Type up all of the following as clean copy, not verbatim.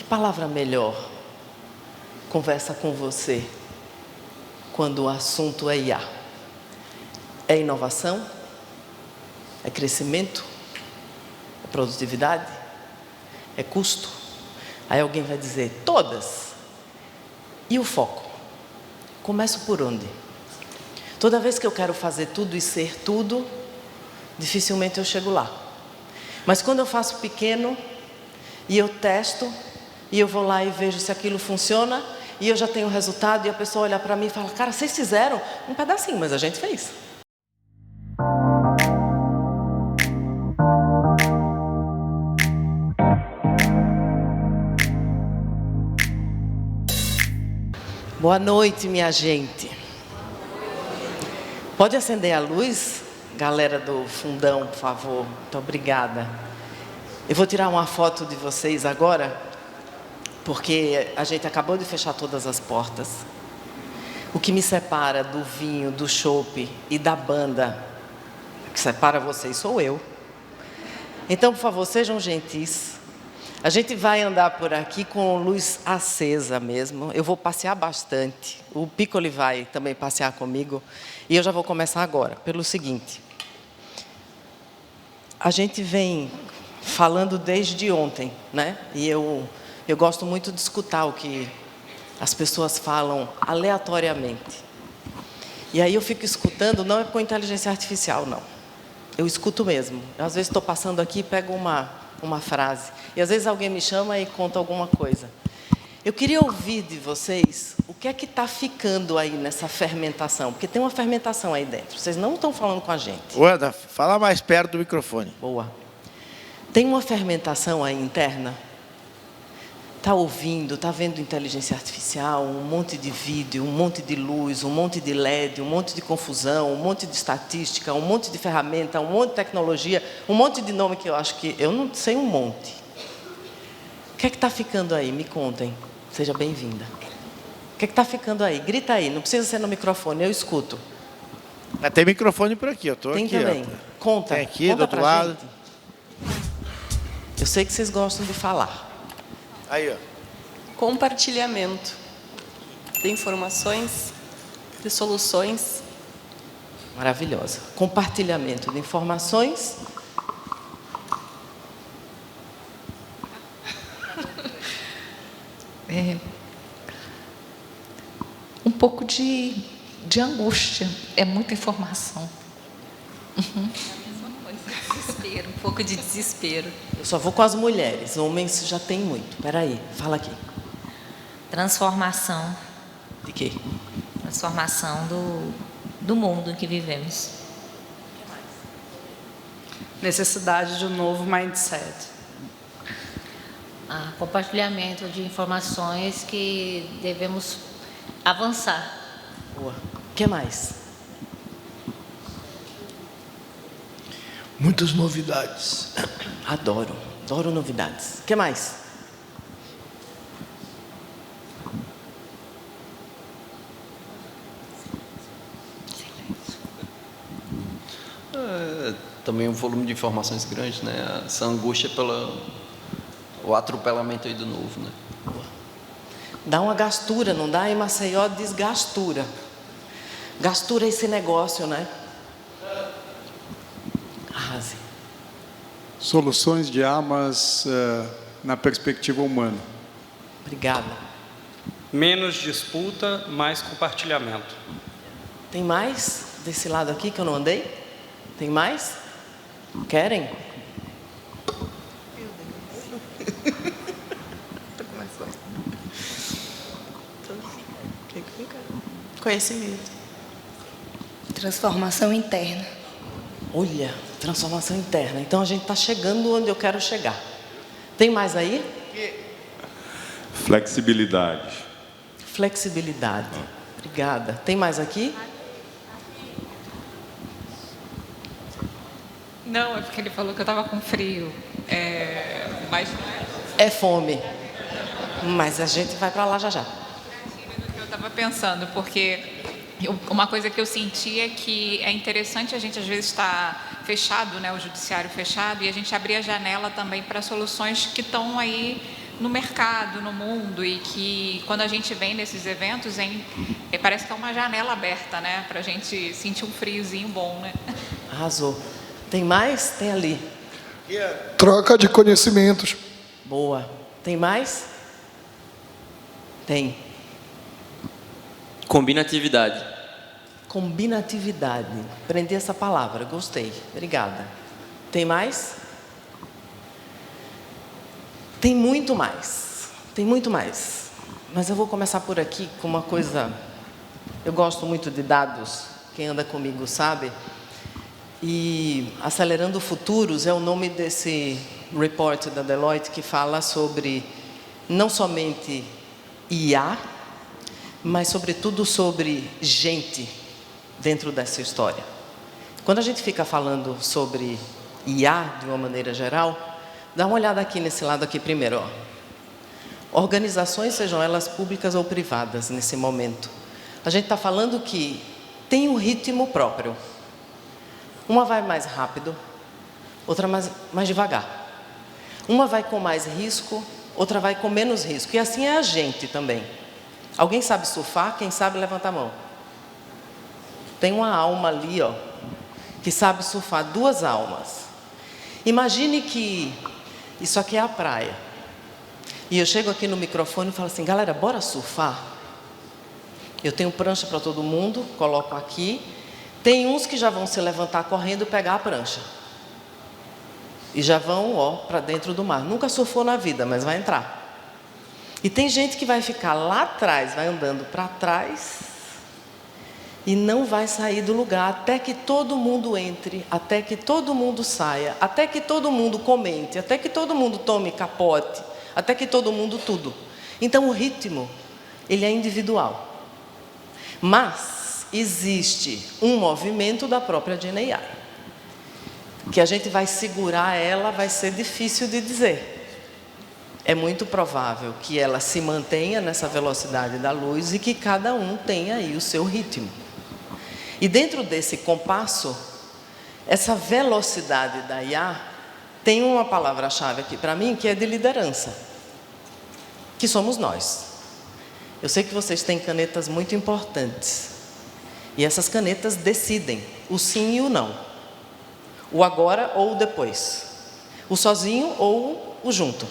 Que palavra melhor conversa com você quando o assunto é IA? É inovação? É crescimento? É produtividade? É custo? Aí alguém vai dizer, todas. E o foco? Começo por onde? Toda vez que eu quero fazer tudo e ser tudo, dificilmente eu chego lá. Mas quando eu faço pequeno, e eu testo, e eu vou lá e vejo se aquilo funciona, e eu já tenho o resultado, e a pessoa olha para mim e fala, cara, vocês fizeram um pedacinho, mas a gente fez. Boa noite, minha gente. Pode acender a luz, galera do fundão, por favor. Muito obrigada. Eu vou tirar uma foto de vocês agora, porque a gente acabou de fechar todas as portas. O que me separa do vinho, do chopp e da banda, que separa vocês, sou eu. Então, por favor, sejam gentis. A gente vai andar por aqui com luz acesa mesmo. Eu vou passear bastante. O Piccoli vai também passear comigo. E eu já vou começar agora, pelo seguinte. A gente vem falando desde ontem, né? E eu gosto muito de escutar o que as pessoas falam aleatoriamente. E aí eu fico escutando, não é com inteligência artificial, não. Eu escuto mesmo. Às vezes estou passando aqui e pego uma frase. E às vezes alguém me chama e conta alguma coisa. Eu queria ouvir de vocês o que é que está ficando aí nessa fermentação. Porque tem uma fermentação aí dentro. Vocês não estão falando com a gente. Wanda, fala mais perto do microfone. Boa. Tem uma fermentação aí interna. Está ouvindo, está vendo inteligência artificial, um monte de vídeo, um monte de luz, um monte de LED, um monte de confusão, um monte de estatística, um monte de ferramenta, um monte de tecnologia, um monte de nome que eu acho que eu não sei um monte. O que é que está ficando aí? Me contem. Seja bem-vinda. O que é que está ficando aí? Grita aí, não precisa ser no microfone, eu escuto. Tem microfone por aqui, eu estou aqui. Tem também. Ó. Conta. Tem aqui, conta do outro pra lado. gente. Eu sei que vocês gostam de falar. Aí, ó. Compartilhamento de informações, de soluções. Maravilhosa. Compartilhamento de informações. Um pouco de angústia. É muita informação. Desespero, um pouco de desespero. Eu só vou com as mulheres, homens já tem muito. Espera aí, fala aqui. Transformação. De quê? Transformação do mundo em que vivemos. Necessidade de um novo mindset. Compartilhamento de informações que devemos avançar. Boa. O que mais? Muitas novidades. Adoro novidades. O que mais? Também um volume de informações grande, né? Essa angústia pelo o atropelamento aí do novo, né? Dá uma gastura, não dá? Em Maceió diz gastura. Gastura esse negócio, né? Arrase. Soluções de armas na perspectiva humana. Obrigada. Menos disputa, mais compartilhamento. Tem mais desse lado aqui que eu não andei? Tem mais? Querem? Conhecimento. Transformação interna. Olha, transformação interna. Então a gente está chegando onde eu quero chegar. Tem mais aí? Flexibilidade. Flexibilidade. Obrigada. Tem mais aqui? Não, é porque ele falou que eu estava com frio. Mas É fome. Mas a gente vai para lá já já. eu estava pensando, porque uma coisa que eu senti é que é interessante a gente às vezes estar fechado, né, o judiciário fechado, e a gente abrir a janela também para soluções que estão aí no mercado, no mundo, e que quando a gente vem nesses eventos, parece que é uma janela aberta, né? Para a gente sentir um friozinho bom, né? Arrasou. Tem mais? Tem ali. Troca de conhecimentos. Boa. Tem mais? Tem. Combinatividade. Combinatividade. Aprendi essa palavra, gostei. Obrigada. Tem mais? Tem muito mais. Tem muito mais. Mas eu vou começar por aqui com uma coisa. Eu gosto muito de dados. Quem anda comigo sabe. E Acelerando Futuros é o nome desse report da Deloitte que fala sobre não somente IA, mas sobretudo sobre gente dentro dessa história. Quando a gente fica falando sobre IA de uma maneira geral, dá uma olhada aqui nesse lado aqui primeiro, ó. Organizações, sejam elas públicas ou privadas, nesse momento. A gente está falando que tem um ritmo próprio. Uma vai mais rápido, outra mais devagar. Uma vai com mais risco, outra vai com menos risco. E assim é a gente também. Alguém sabe surfar? Quem sabe, levanta a mão. Tem uma alma ali, ó, que sabe surfar, 2 almas. Imagine que isso aqui é a praia. E eu chego aqui no microfone e falo assim, galera, bora surfar? Eu tenho prancha para todo mundo, coloco aqui. Tem uns que já vão se levantar correndo e pegar a prancha. E já vão, ó, para dentro do mar. Nunca surfou na vida, mas vai entrar. E tem gente que vai ficar lá atrás, vai andando para trás e não vai sair do lugar até que todo mundo entre, até que todo mundo saia, até que todo mundo comente, até que todo mundo tome capote, até que todo mundo tudo. Então o ritmo, ele é individual. Mas existe um movimento da própria GNI, que a gente vai segurar ela, vai ser difícil de dizer. É muito provável que ela se mantenha nessa velocidade da luz e que cada um tenha aí o seu ritmo. E dentro desse compasso, essa velocidade da IA tem uma palavra-chave aqui para mim, que é de liderança, que somos nós. Eu sei que vocês têm canetas muito importantes. E essas canetas decidem o sim e o não. O agora ou o depois. O sozinho ou o junto.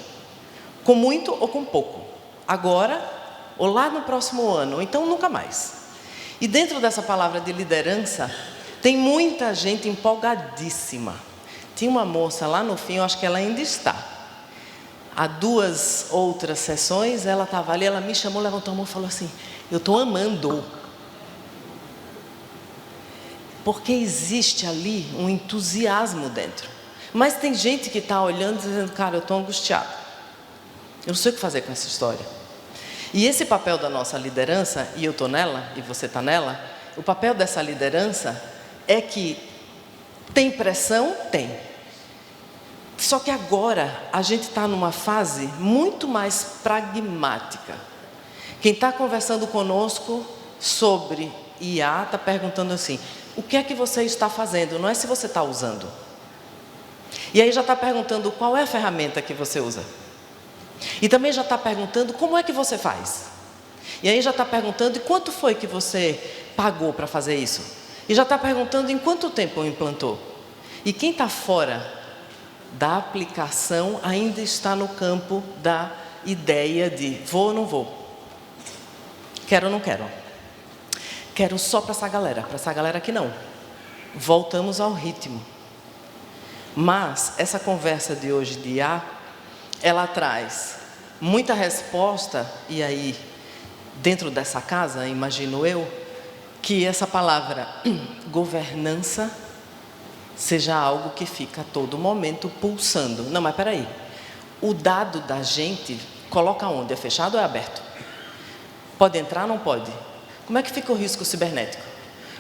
Com muito ou com pouco. Agora ou lá no próximo ano, ou então nunca mais. E dentro dessa palavra de liderança, tem muita gente empolgadíssima. Tinha uma moça lá no fim, eu acho que ela ainda está. Há 2 outras sessões, ela estava ali, ela me chamou, levantou a mão e falou assim, eu estou amando. Porque existe ali um entusiasmo dentro. Mas tem gente que está olhando e dizendo, cara, eu estou angustiado. Eu não sei o que fazer com essa história. E esse papel da nossa liderança, e eu estou nela, e você está nela, o papel dessa liderança é que tem pressão? Tem. Só que agora a gente está numa fase muito mais pragmática. Quem está conversando conosco sobre IA está perguntando assim, o que é que você está fazendo? Não é se você está usando. E aí já está perguntando qual é a ferramenta que você usa. E também já está perguntando como é que você faz. E aí já está perguntando e quanto foi que você pagou para fazer isso. E já está perguntando em quanto tempo implantou. E quem está fora da aplicação ainda está no campo da ideia de vou ou não vou. Quero ou não quero. Quero só para essa galera aqui não. Voltamos ao ritmo. Mas essa conversa de hoje de IA, ela traz muita resposta, e aí, dentro dessa casa, imagino eu, que essa palavra governança seja algo que fica a todo momento pulsando. Não, mas peraí, o dado da gente, coloca onde? É fechado ou é aberto? Pode entrar ou não pode? Como é que fica o risco cibernético?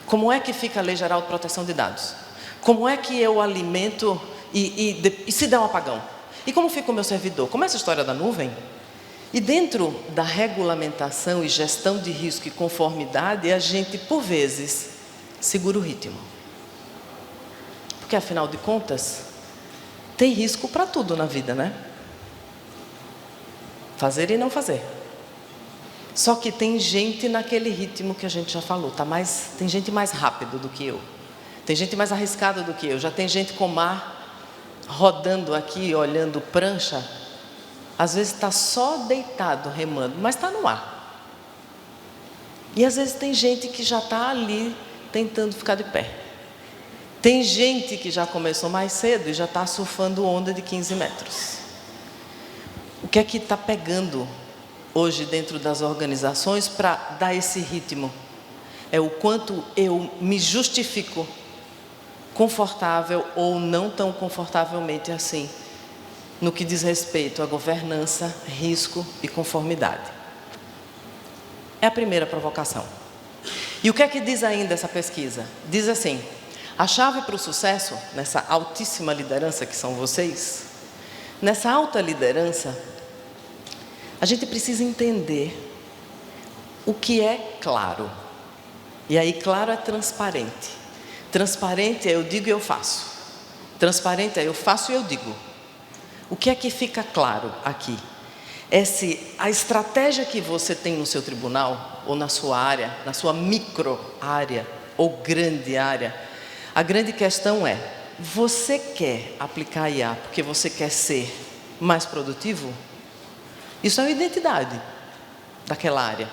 Como é que fica a Lei Geral de Proteção de Dados? Como é que eu alimento e se der um apagão? E como fica o meu servidor? Como é essa história da nuvem? E dentro da regulamentação e gestão de risco e conformidade, a gente, por vezes, segura o ritmo. Porque, afinal de contas, tem risco para tudo na vida, né? Fazer e não fazer. Só que tem gente naquele ritmo que a gente já falou, tem gente mais rápido do que eu. Tem gente mais arriscada do que eu. Já tem gente com mar rodando aqui, olhando prancha. Às vezes está só deitado, remando, mas está no ar. E às vezes tem gente que já está ali, tentando ficar de pé. Tem gente que já começou mais cedo e já está surfando onda de 15 metros. O que é que está pegando hoje dentro das organizações para dar esse ritmo? É o quanto eu me justifico confortável ou não tão confortavelmente assim, no que diz respeito à governança, risco e conformidade. É a primeira provocação. E o que é que diz ainda essa pesquisa? Diz assim: a chave para o sucesso, nessa altíssima liderança que são vocês, nessa alta liderança, a gente precisa entender o que é claro. E aí, claro é transparente. Transparente é eu digo e eu faço. Transparente é eu faço e eu digo. O que é que fica claro aqui? É se a estratégia que você tem no seu tribunal, ou na sua área, na sua micro área, ou grande área, a grande questão é: você quer aplicar IA porque você quer ser mais produtivo? Isso é uma identidade daquela área.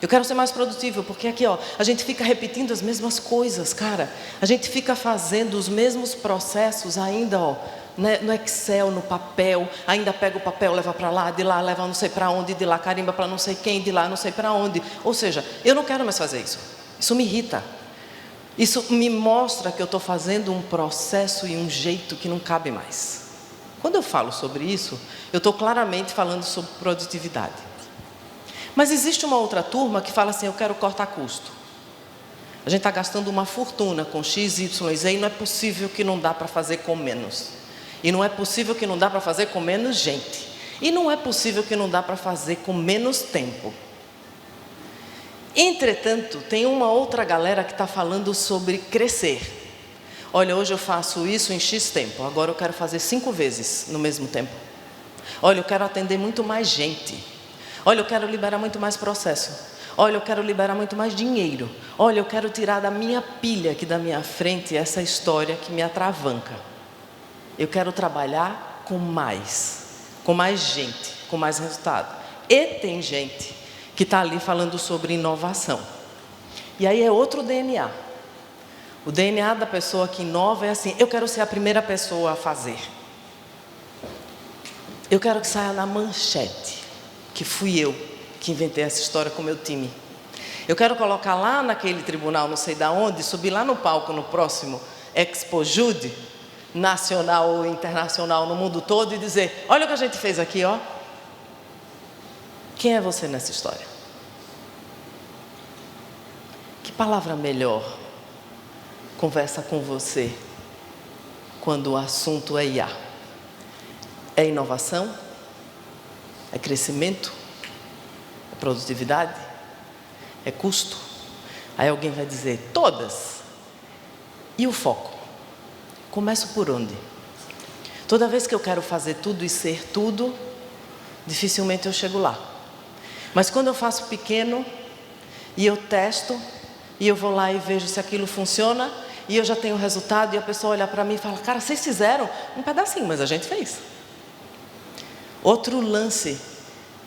Eu quero ser mais produtivo, porque aqui, ó, a gente fica repetindo as mesmas coisas, cara. A gente fica fazendo os mesmos processos ainda, ó, né, no Excel, no papel. Ainda pega o papel, leva para lá, de lá leva não sei para onde, de lá carimba para não sei quem, de lá não sei para onde. Ou seja, eu não quero mais fazer isso. Isso me irrita. Isso me mostra que eu estou fazendo um processo e um jeito que não cabe mais. Quando eu falo sobre isso, eu estou claramente falando sobre produtividade. Mas existe uma outra turma que fala assim: eu quero cortar custo. A gente está gastando uma fortuna com X, Y, Z e não é possível que não dá para fazer com menos. E não é possível que não dá para fazer com menos gente. E não é possível que não dá para fazer com menos tempo. Entretanto, tem uma outra galera que está falando sobre crescer. Olha, hoje eu faço isso em X tempo, agora eu quero fazer 5 vezes no mesmo tempo. Olha, eu quero atender muito mais gente. Olha, eu quero liberar muito mais processo. Olha, eu quero liberar muito mais dinheiro. Olha, eu quero tirar da minha pilha aqui da minha frente essa história que me atravanca. Eu quero trabalhar com mais gente, com mais resultado. E tem gente que está ali falando sobre inovação. E aí é outro DNA. O DNA da pessoa que inova é assim: eu quero ser a primeira pessoa a fazer. Eu quero que saia na manchete que fui eu que inventei essa história com o meu time. Eu quero colocar lá naquele tribunal, não sei da onde, subir lá no palco no próximo Expo Jude, nacional ou internacional, no mundo todo, e dizer: olha o que a gente fez aqui, ó. Quem é você nessa história? Que palavra melhor conversa com você quando o assunto é IA? É inovação? É crescimento? É produtividade? É custo? Aí alguém vai dizer: todas. E o foco? Começo por onde? Toda vez que eu quero fazer tudo e ser tudo, dificilmente eu chego lá. Mas quando eu faço pequeno e eu testo, e eu vou lá e vejo se aquilo funciona, e eu já tenho o resultado, e a pessoa olha para mim e fala: cara, vocês fizeram um pedacinho, mas a gente fez. Outro lance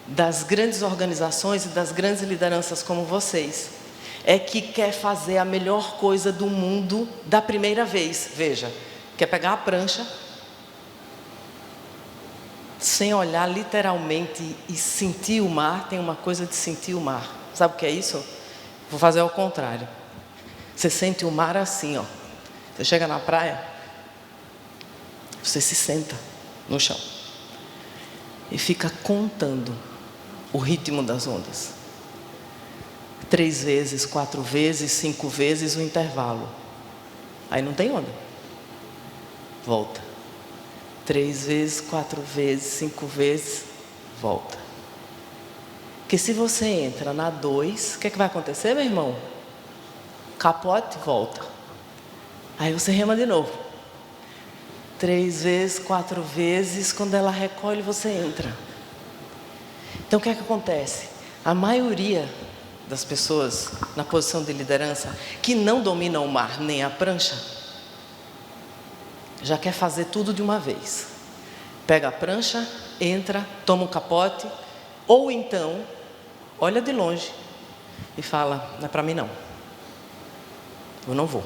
das grandes organizações e das grandes lideranças como vocês é que quer fazer a melhor coisa do mundo da primeira vez. Veja, quer pegar a prancha sem olhar literalmente e sentir o mar. Tem uma coisa de sentir o mar. Sabe o que é isso? Vou fazer ao contrário. Você sente o mar assim, ó. Você chega na praia, você se senta no chão e fica contando o ritmo das ondas. 3 vezes, 4 vezes, 5 vezes o intervalo. Aí não tem onda. Volta. 3 vezes, 4 vezes, 5 vezes, volta. Porque se você entra na 2, o que é que vai acontecer, meu irmão? Capote, volta. Aí você rema de novo. 3 vezes, 4 vezes, quando ela recolhe, você entra. Então, o que é que acontece? A maioria das pessoas na posição de liderança que não dominam o mar nem a prancha, já quer fazer tudo de uma vez. Pega a prancha, entra, toma um capote, ou então, olha de longe e fala, não é para mim não. Eu não vou.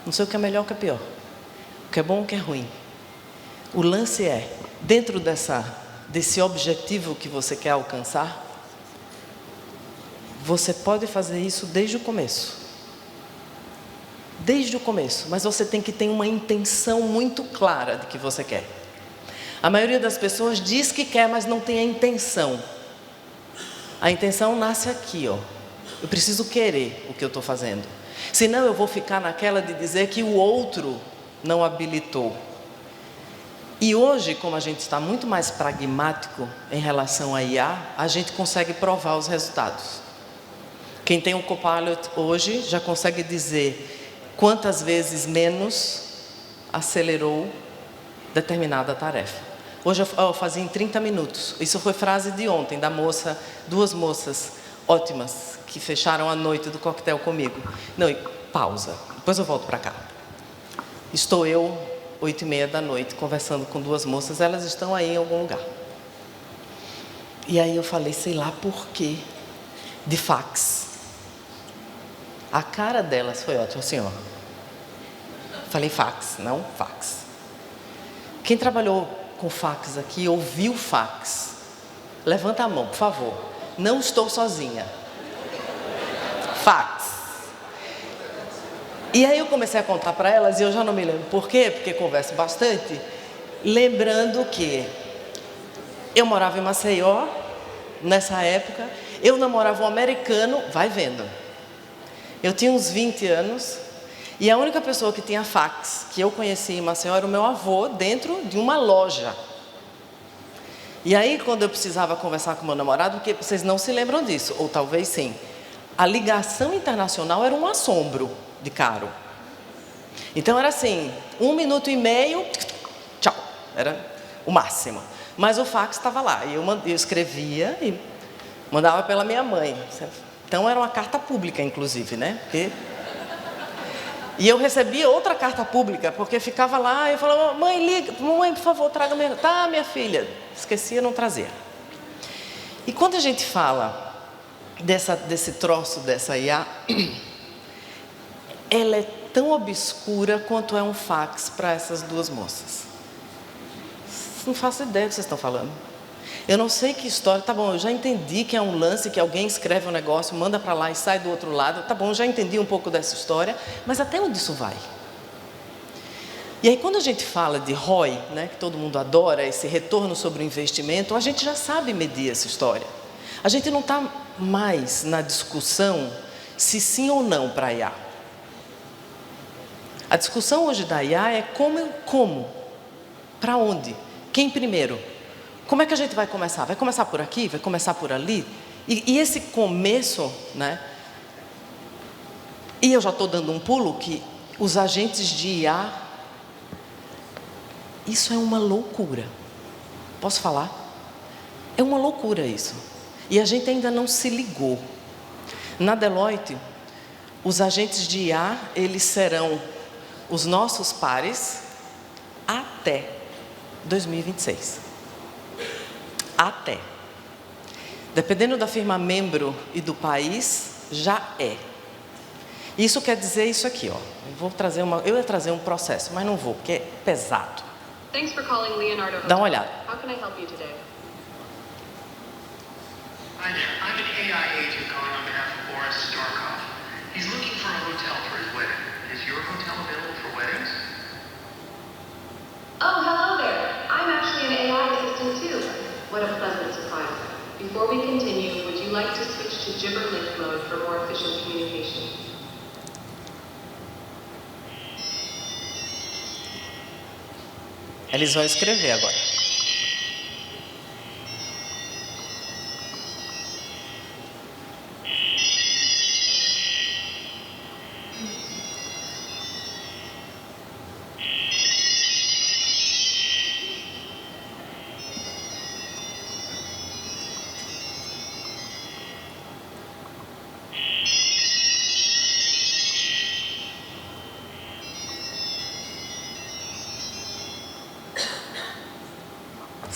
Não sei o que é melhor ou o que é pior. O que é bom ou o que é ruim. O lance é, dentro desse objetivo que você quer alcançar, você pode fazer isso desde o começo. Desde o começo. Mas você tem que ter uma intenção muito clara de que você quer. A maioria das pessoas diz que quer, mas não tem a intenção. A intenção nasce aqui, ó. Eu preciso querer o que eu estou fazendo. Senão eu vou ficar naquela de dizer que o outro não habilitou. E hoje, como a gente está muito mais pragmático em relação à IA, a gente consegue provar os resultados. Quem tem um Copilot hoje já consegue dizer quantas vezes menos acelerou determinada tarefa. Hoje eu fazia em 30 minutos. Isso foi frase de ontem, da moça, 2 moças ótimas, que fecharam a noite do coquetel comigo. Não, pausa, depois eu volto para cá. Estou eu, 8h30 da noite, conversando com 2 moças, elas estão aí em algum lugar. E aí eu falei, sei lá por quê, de fax. A cara delas foi ótima, assim, ó. Falei fax, não fax. Quem trabalhou com fax aqui, ouviu fax? Levanta a mão, por favor. Não estou sozinha. Fax. E aí eu comecei a contar para elas, e eu já não me lembro por quê, porque converso bastante, lembrando que eu morava em Maceió, nessa época, eu namorava um americano, vai vendo. Eu tinha uns 20 anos, e a única pessoa que tinha fax que eu conheci em Maceió era o meu avô, dentro de uma loja. E aí, quando eu precisava conversar com meu namorado, porque vocês não se lembram disso, ou talvez sim, a ligação internacional era um assombro de caro. Então era assim, 1 minuto e meio, tchau, era o máximo. Mas o fax estava lá, e eu escrevia e mandava pela minha mãe. Então era uma carta pública, inclusive, né? E eu recebia outra carta pública, porque ficava lá, eu falava, mãe, liga, mãe, por favor, traga minha... Tá, minha filha. Esquecia, não trazia. E quando a gente fala desse troço, dessa IA, ela é tão obscura quanto é um fax para essas 2 moças. Não faço ideia do que vocês estão falando. Eu não sei que história, tá bom, eu já entendi que é um lance que alguém escreve um negócio, manda para lá e sai do outro lado, tá bom, eu já entendi um pouco dessa história, mas até onde isso vai? E aí quando a gente fala de ROI, né, que todo mundo adora, esse retorno sobre o investimento, a gente já sabe medir essa história. A gente não está mais na discussão se sim ou não para a IA. A discussão hoje da IA é como, para onde, quem primeiro. Como é que a gente vai começar? Vai começar por aqui? Vai começar por ali? E esse começo, né? E eu já estou dando um pulo que os agentes de IA, isso é uma loucura. Posso falar? É uma loucura isso. E a gente ainda não se ligou. Na Deloitte, os agentes de IA, eles serão os nossos pares até 2026. Até. Dependendo da firma membro e do país, já é. Isso quer dizer isso aqui, ó. Eu ia trazer um processo, mas não vou, porque é pesado. Dá uma olhada. How can I help you today? Hi there. I'm an AI agent calling on behalf of Boris Starkov. He's looking for a hotel for his wedding. Is your hotel available for weddings? Oh, hello there. I'm actually an AI assistant too. What a pleasant surprise. Before we continue, would you like to switch to gibberlink mode for more efficient communication? Eles vão escrever agora.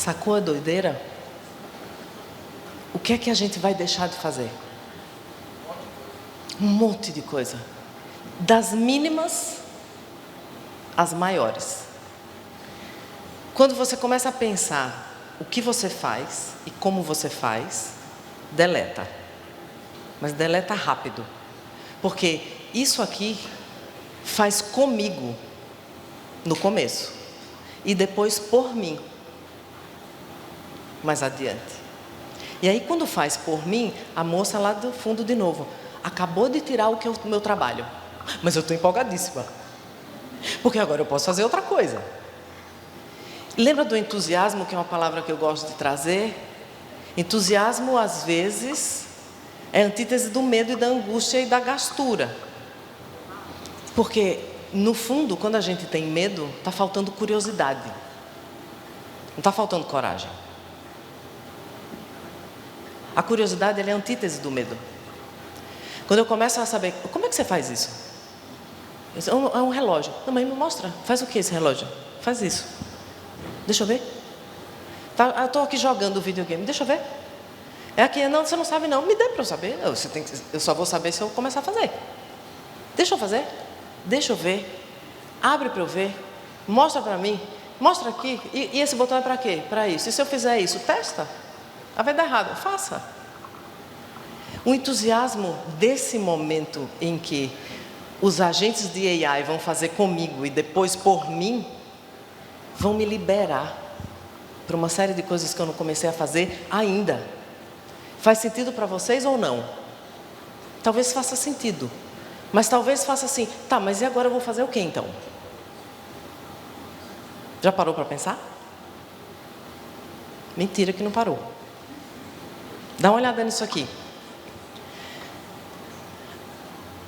Sacou a doideira? O que é que a gente vai deixar de fazer? Um monte de coisa. Das mínimas às maiores. Quando você começa a pensar o que você faz e como você faz, deleta. Mas deleta rápido. Porque isso aqui faz comigo no começo. E depois por mim. Mais adiante. E aí quando faz por mim, a moça lá do fundo de novo, acabou de tirar o meu trabalho. Mas eu estou empolgadíssima. Porque agora eu posso fazer outra coisa. Lembra do entusiasmo, que é uma palavra que eu gosto de trazer? Entusiasmo, às vezes, é a antítese do medo e da angústia e da gastura. Porque, no fundo, quando a gente tem medo, está faltando curiosidade. Não está faltando coragem. A curiosidade ela é a antítese do medo. Quando eu começo a saber, como é que você faz isso? É um relógio. Não, mas me mostra. Faz o que esse relógio? Faz isso. Deixa eu ver. Tá, eu estou aqui jogando videogame. Deixa eu ver. É aqui. Não, você não sabe não. Me dê para eu saber. Eu só vou saber se eu começar a fazer. Deixa eu fazer. Deixa eu ver. Abre para eu ver. Mostra para mim. Mostra aqui. E esse botão é para quê? Para isso. E se eu fizer isso? Testa. Vai dar errado. Faça. O entusiasmo desse momento em que os agentes de AI vão fazer comigo e depois por mim, vão me liberar para uma série de coisas que eu não comecei a fazer ainda. Faz sentido para vocês ou não? Talvez faça sentido. Mas talvez faça assim, tá, mas e agora eu vou fazer o quê então? Já parou para pensar? Mentira que não parou. Dá uma olhada nisso aqui.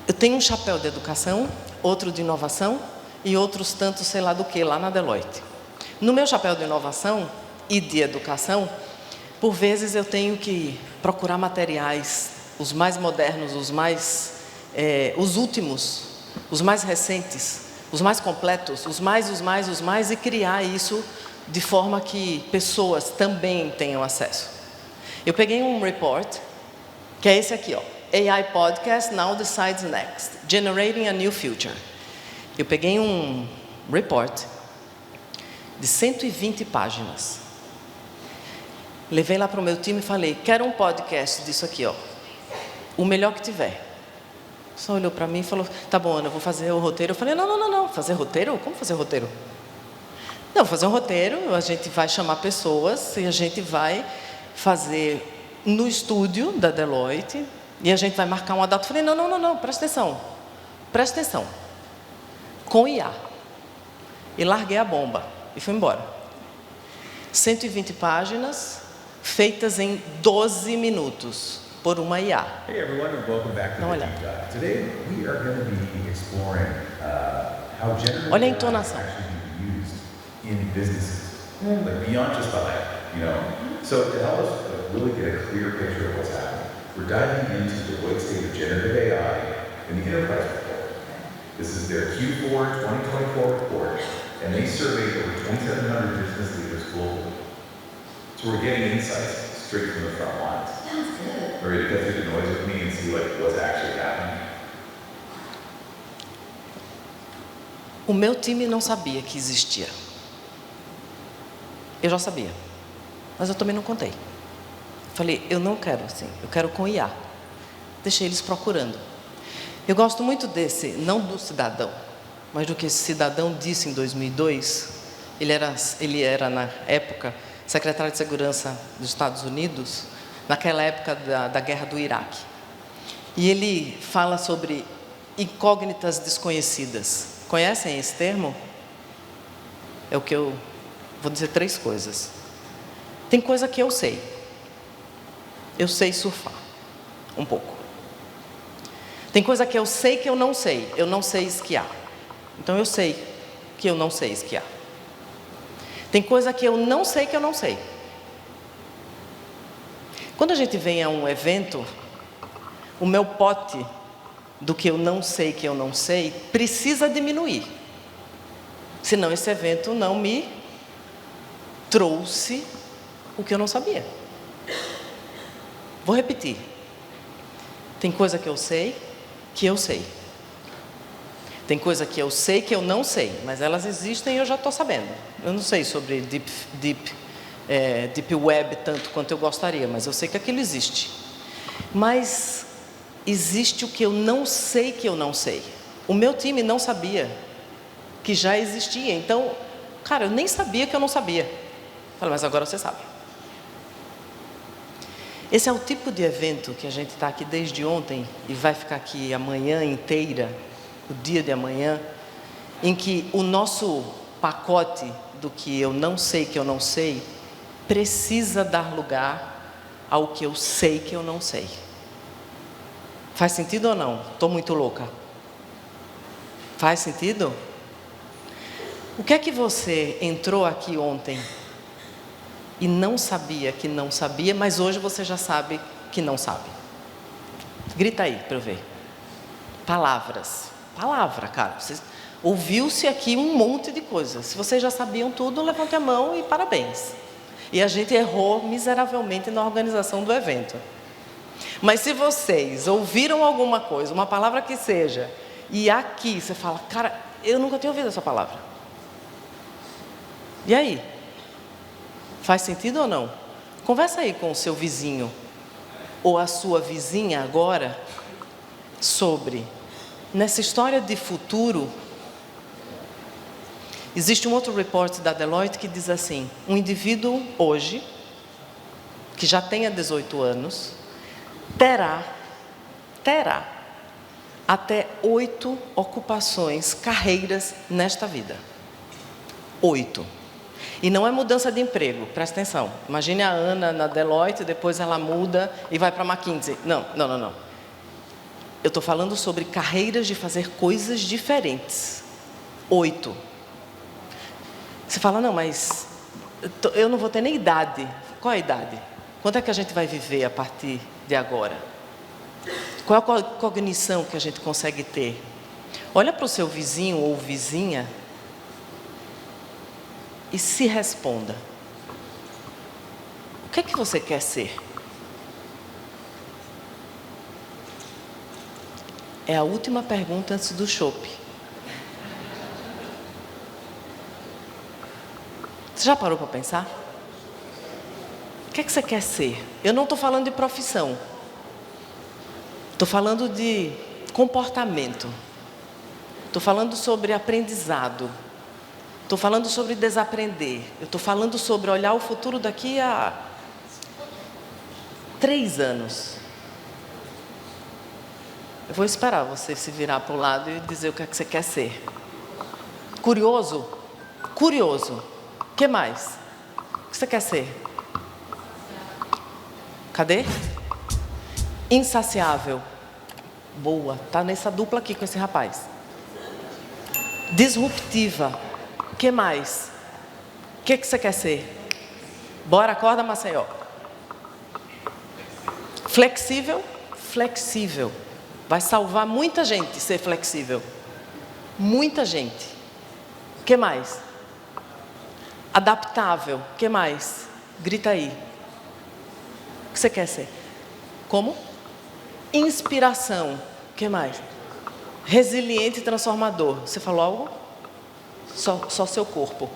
Eu tenho um chapéu de educação, outro de inovação e outros tantos sei lá do que lá na Deloitte. No meu chapéu de inovação e de educação, por vezes eu tenho que procurar materiais, os mais modernos, os últimos, os mais recentes, os mais completos, os mais, e criar isso de forma que pessoas também tenham acesso. Eu peguei um report, que é esse aqui, ó. AI Podcast Now Decides Next, Generating a New Future. Eu peguei um report de 120 páginas. Levei lá para o meu time e falei, quero um podcast disso aqui, ó. O melhor que tiver. Só olhou para mim e falou, tá bom, Ana, eu vou fazer o roteiro. Eu falei, não, fazer roteiro? Como fazer roteiro? Não, fazer um roteiro, a gente vai chamar pessoas e a gente vai fazer no estúdio da Deloitte e a gente vai marcar uma data. Eu falei, não, presta atenção. Com IA. E larguei a bomba e fui embora. 120 páginas, feitas em 12 minutos, por uma IA. Hey everyone, and welcome back to the Deep Dive. Today we are going to be exploring how generative Olha a AI entonação. can actually be used in businesses, like beyond just the hype, you know. So to help us really get a clear picture of what's happening, we're diving into Deloitte's State of Generative AI in the Enterprise Report. This is their Q4 2024 report, and they surveyed over 2,700 business leaders globally. So we're getting insights straight from the front lines. Sounds good. Ready to go through the noise with me and see what's actually happening? O meu time não sabia que existia. Eu já sabia, mas eu também não contei. Falei, eu não quero assim, eu quero com IA. Deixei eles procurando. Eu gosto muito desse, não do cidadão, mas do que esse cidadão disse em 2002. Ele era na época, secretário de Segurança dos Estados Unidos, naquela época da guerra do Iraque. E ele fala sobre incógnitas desconhecidas. Conhecem esse termo? É o que eu vou dizer 3 coisas. Tem coisa que eu sei. Eu sei surfar, um pouco. Tem coisa que eu sei que eu não sei. Eu não sei esquiar. Então eu sei que eu não sei esquiar. Tem coisa que eu não sei que eu não sei. Quando a gente vem a um evento, o meu pote do que eu não sei precisa diminuir. Senão esse evento não me trouxe o que eu não sabia. Vou repetir. Tem coisa que eu sei, que eu sei. Tem coisa que eu sei, que eu não sei, mas elas existem e eu já estou sabendo. Eu não sei sobre Deep Web tanto quanto eu gostaria, mas eu sei que aquilo existe. Mas existe o que eu não sei que eu não sei. O meu time não sabia que já existia. Então, cara, eu nem sabia que eu não sabia. Falei, mas agora você sabe. Esse é o tipo de evento que a gente está aqui desde ontem e vai ficar aqui a manhã inteira, o dia de amanhã, em que o nosso pacote do que eu não sei, precisa dar lugar ao que eu sei que eu não sei. Faz sentido ou não? Estou muito louca. Faz sentido? O que é que você entrou aqui ontem e não sabia que não sabia, mas hoje você já sabe que não sabe? Grita aí para eu ver. Palavras. Palavra, cara. Ouviu-se aqui um monte de coisas. Se vocês já sabiam tudo, levante a mão e parabéns. E a gente errou miseravelmente na organização do evento. Mas se vocês ouviram alguma coisa, uma palavra que seja, e aqui você fala, cara, eu nunca tinha ouvido essa palavra. E aí? Faz sentido ou não? Conversa aí com o seu vizinho ou a sua vizinha agora sobre, nessa história de futuro, existe um outro report da Deloitte que diz assim, um indivíduo hoje, que já tenha 18 anos, terá até 8 ocupações, carreiras nesta vida. 8. E não é mudança de emprego, presta atenção. Imagine a Ana na Deloitte, depois ela muda e vai para a McKinsey. Não. Eu estou falando sobre carreiras de fazer coisas diferentes. 8. Você fala, não, mas eu não vou ter nem idade. Qual é a idade? Quanto é que a gente vai viver a partir de agora? Qual é a cognição que a gente consegue ter? Olha para o seu vizinho ou vizinha e se responda. O que é que você quer ser? É a última pergunta antes do chopp. Você já parou para pensar? O que é que você quer ser? Eu não estou falando de profissão. Estou falando de comportamento. Estou falando sobre aprendizado. Estou falando sobre desaprender. Eu estou falando sobre olhar o futuro daqui a 3 anos. Eu vou esperar você se virar para o lado e dizer o que é que você quer ser. Curioso? Curioso. O que mais? O que você quer ser? Cadê? Insaciável. Boa. Está nessa dupla aqui com esse rapaz. Disruptiva. O que mais? O que você quer ser? Bora, acorda, Maceió. Flexível? Flexível. Vai salvar muita gente ser flexível. Muita gente. O que mais? Adaptável. O que mais? Grita aí. O que você quer ser? Como? Inspiração. O que mais? Resiliente e transformador. Você falou algo? Só seu corpo.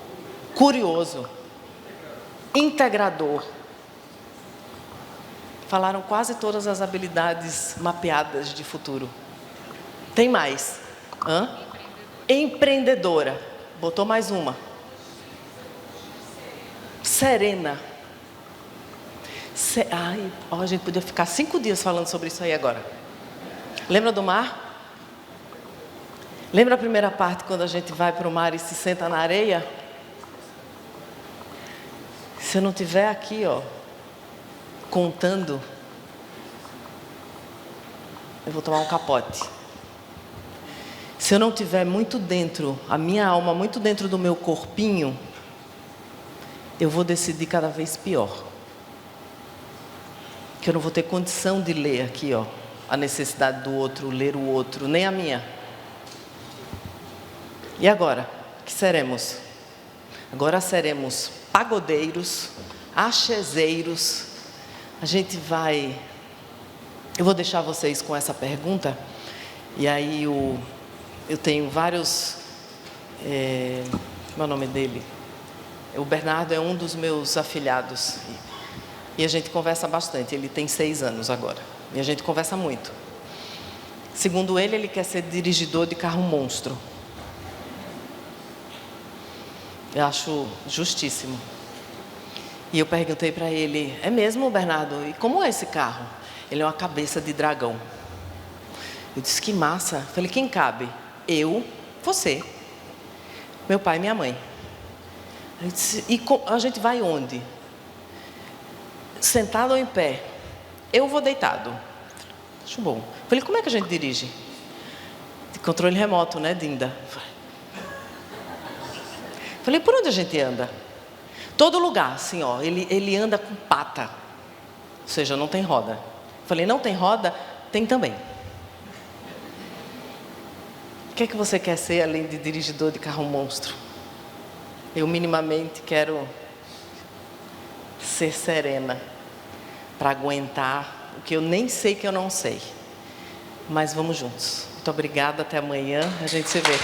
Curioso. Integrador. Falaram quase todas as habilidades mapeadas de futuro. Tem mais? Empreendedora. Botou mais uma. Serena. A gente podia ficar 5 dias falando sobre isso aí agora. Lembra do mar? Lembra a primeira parte, quando a gente vai para o mar e se senta na areia? Se eu não estiver aqui, contando, eu vou tomar um capote. Se eu não estiver muito dentro, a minha alma muito dentro do meu corpinho, eu vou decidir cada vez pior. Que eu não vou ter condição de ler aqui, a necessidade do outro, ler o outro, nem a minha. E agora? O que seremos? Agora seremos pagodeiros, Axezeiros, a gente vai... Eu vou deixar vocês com essa pergunta, e aí eu tenho vários... como é o nome dele? O Bernardo é um dos meus afilhados, e a gente conversa bastante. Ele tem 6 anos agora, e a gente conversa muito. Segundo ele, ele quer ser dirigidor de carro monstro. Eu acho justíssimo. E eu perguntei para ele: é mesmo, Bernardo? E como é esse carro? Ele é uma cabeça de dragão. Eu disse: que massa. Eu falei: quem cabe? Eu, você, meu pai e minha mãe. Eu disse: e a gente vai onde? Sentado ou em pé? Eu vou deitado. Acho bom. Eu falei: como é que a gente dirige? De controle remoto, né, Dinda? Falei: por onde a gente anda? Todo lugar, assim, ó. Ele anda com pata. Ou seja, não tem roda. Falei: não tem roda? Tem também. O que é que você quer ser além de dirigidor de carro monstro? Eu minimamente quero ser serena para aguentar o que eu nem sei que eu não sei. Mas vamos juntos. Muito obrigada, até amanhã. A gente se vê.